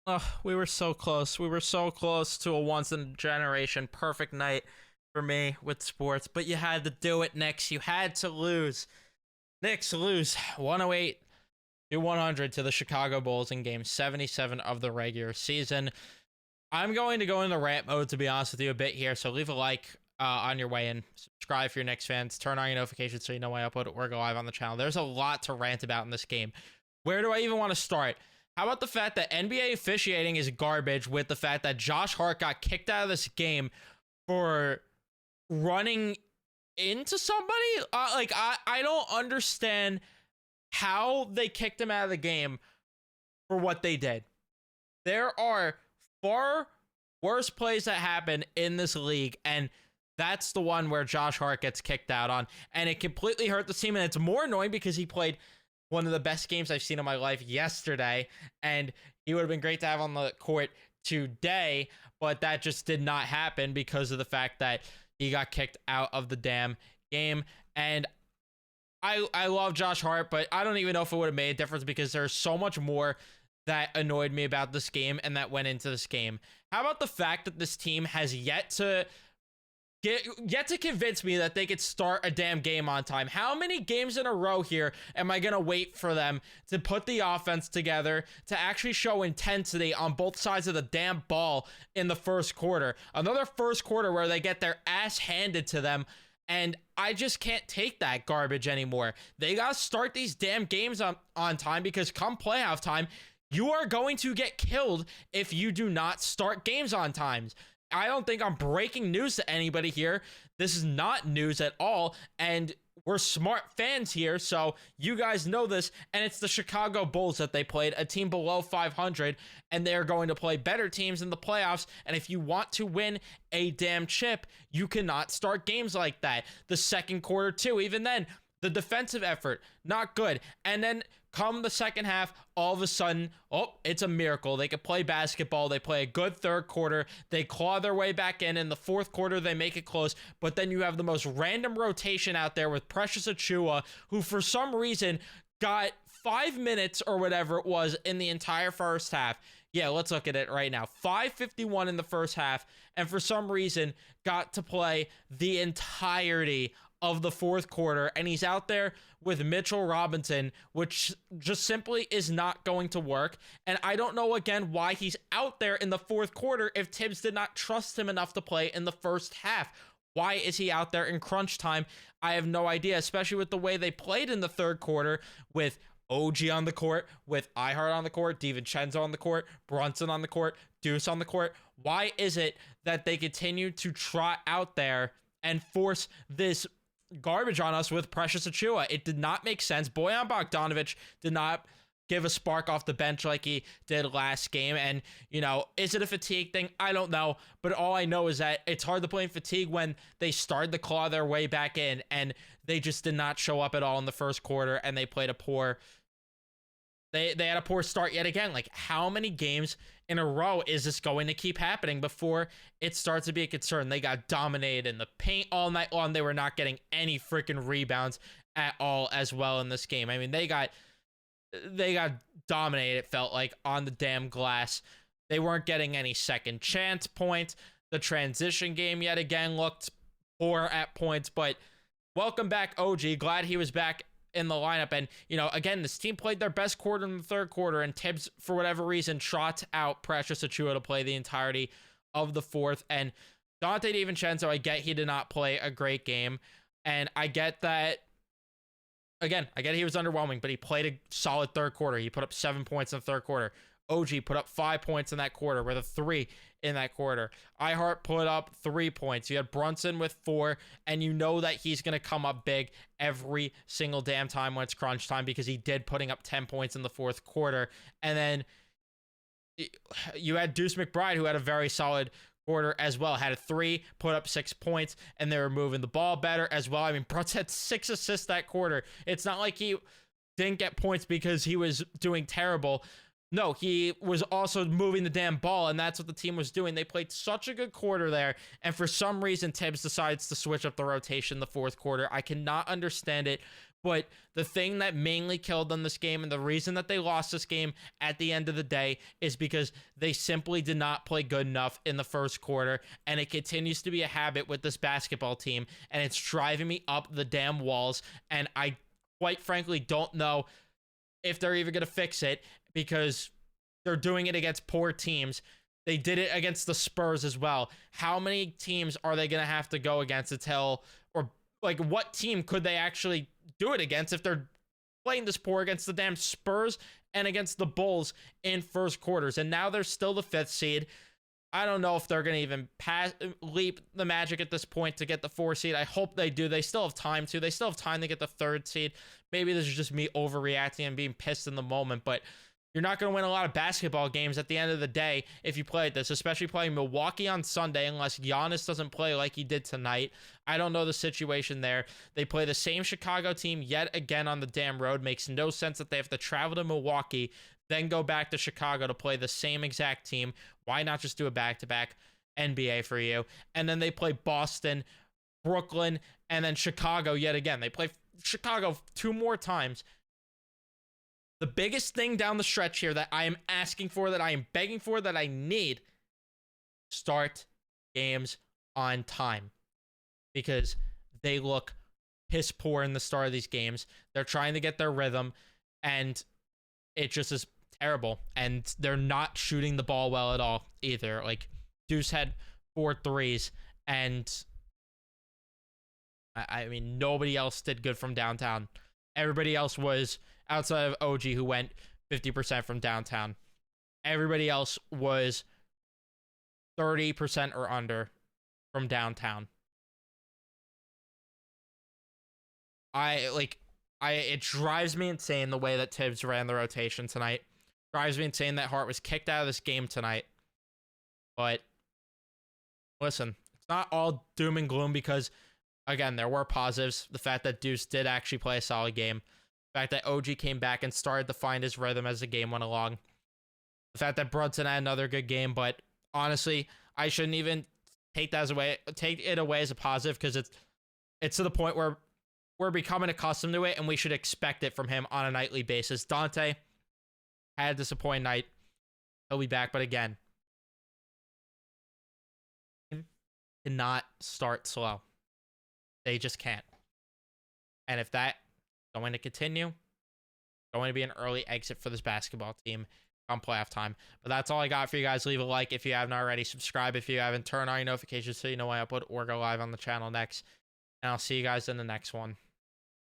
Oh, we were so close. We were so close to a once in a generation perfect night for me with sports, but you had to do it, Knicks. You had to lose. Knicks lose 108 to 100 to the Chicago Bulls in game 77 of the regular season. I'm going to go into rant mode, to be honest with you, a bit here, so leave a like on your way in. Subscribe if you're Knicks fans. Turn on your notifications so you know when I upload or go live on the channel. There's a lot to rant about in this game. Where do I even want to start? How about the fact that NBA officiating is garbage, with the fact that Josh Hart got kicked out of this game for running into somebody? I don't understand how they kicked him out of the game for what they did. There are far worse plays that happen in this league, and that's the one where Josh Hart gets kicked out on, and it completely hurt the team. And it's more annoying because he played one of the best games I've seen in my life yesterday, and he would have been great to have on the court today, but that just did not happen because of the fact that he got kicked out of the damn game. And I love Josh Hart, but I don't even know if it would have made a difference because there's so much more that annoyed me about this game and that went into this game. How about the fact that this team has yet to convince me that they could start a damn game on time? How many games in a row here am I gonna wait for them to put the offense together, to actually show intensity on both sides of the damn ball in the first quarter? Another first quarter where they get their ass handed to them, and I just can't take that garbage anymore. They gotta start these damn games on time, because come playoff time, you are going to get killed if you do not start games on time. I don't think I'm breaking news to anybody here. This is not news at all, and we're smart fans here, so you guys know this. And it's the Chicago Bulls that they played, a team below 500, and they're going to play better teams in the playoffs. And if you want to win a damn chip, you cannot start games like that. The second quarter too, even then, the defensive effort, not good. And then come the second half, all of a sudden, oh, it's a miracle. They can play basketball. They play a good third quarter. They claw their way back in the fourth quarter, they make it close. But then you have the most random rotation out there with Precious Achiuwa, who for some reason got 5 minutes or whatever it was in the entire first half. Yeah, let's look at it right now. 5:51 in the first half, and for some reason got to play the entirety of the fourth quarter, and he's out there with Mitchell Robinson, which just simply is not going to work. And I don't know, again, why he's out there in the fourth quarter if Tibbs did not trust him enough to play in the first half. Why is he out there in crunch time? I have no idea, especially with the way they played in the third quarter, with OG on the court, with iHeart on the court, DiVincenzo on the court, Brunson on the court, Deuce on the court. Why is it that they continue to trot out there and force this garbage on us with Precious Achiuwa? It did not make sense. Bojan Bogdanovic did not give a spark off the bench like he did last game. And, you know, is it a fatigue thing? I don't know. But all I know is that it's hard to play in fatigue when they started to claw their way back in, and they just did not show up at all in the first quarter, and they played a poor... They had a poor start yet again. Like, how many games in a row is this going to keep happening before it starts to be a concern? They got dominated in the paint all night long. They were not getting any freaking rebounds at all as well in this game. I mean, they got dominated, it felt like, on the damn glass. They weren't getting any second chance points. The transition game yet again looked poor at points, but welcome back, OG. Glad he was back in the lineup. And, you know, again, this team played their best quarter in the third quarter, and Tibbs, for whatever reason, trots out Precious Achiuwa to play the entirety of the fourth. And Dante DiVincenzo, I get he did not play a great game, and I get that. Again, I get he was underwhelming, but he played a solid third quarter. He put up 7 points in the third quarter. OG put up 5 points in that quarter, with a 3 in that quarter. iHeart put up 3 points. You had Brunson with 4, and you know that he's going to come up big every single damn time when it's crunch time, because he did, putting up 10 points in the fourth quarter. And then you had Deuce McBride, who had a very solid quarter as well, had a 3, put up 6 points, and they were moving the ball better as well. I mean, Brunson had 6 assists that quarter. It's not like he didn't get points because he was doing terrible. No, he was also moving the damn ball, and that's what the team was doing. They played such a good quarter there, and for some reason, Tibbs decides to switch up the rotation in the fourth quarter. I cannot understand it. But the thing that mainly killed them this game, and the reason that they lost this game at the end of the day, is because they simply did not play good enough in the first quarter. And it continues to be a habit with this basketball team. And it's driving me up the damn walls. And I quite frankly don't know if they're even going to fix it, because they're doing it against poor teams. They did it against the Spurs as well. How many teams are they going to have to go against until, or like what team could they actually do it against if they're playing this poor against the damn Spurs and against the Bulls in first quarters? And now they're still the 5th seed. I don't know if they're going to even leap the Magic at this point to get the 4 seed. I hope they do. They still have time to. They still have time to get the 3rd seed. Maybe this is just me overreacting and being pissed in the moment, but you're not going to win a lot of basketball games at the end of the day if you play like this, especially playing Milwaukee on Sunday, unless Giannis doesn't play like he did tonight. I don't know the situation there. They play the same Chicago team yet again on the damn road. Makes no sense that they have to travel to Milwaukee, then go back to Chicago to play the same exact team. Why not just do a back-to-back NBA for you? And then they play Boston, Brooklyn, and then Chicago yet again. They play Chicago 2 more times. The biggest thing down the stretch here that I am asking for, that I am begging for, that I need, start games on time. Because they look piss poor in the start of these games. They're trying to get their rhythm, and it just is terrible. And they're not shooting the ball well at all either. Like, Deuce had 4 threes, and I mean, nobody else did good from downtown. Everybody else was, outside of OG, who went 50% from downtown, everybody else was 30% or under from downtown. It drives me insane the way that Tibbs ran the rotation tonight. Drives me insane that Hart was kicked out of this game tonight. But listen, it's not all doom and gloom, because again, there were positives. The fact that Deuce did actually play a solid game. The fact that OG came back and started to find his rhythm as the game went along. The fact that Brunson had another good game, but honestly, I shouldn't even take it away as a positive, because it's to the point where we're becoming accustomed to it, and we should expect it from him on a nightly basis. Dante had a disappointing night. He'll be back, but again, cannot start slow. They just can't. And if that is going to continue, going to be an early exit for this basketball team come playoff time. But that's all I got for you guys. Leave a like if you haven't already. Subscribe if you haven't. Turn on your notifications so you know when I upload or go live on the channel next. And I'll see you guys in the next one.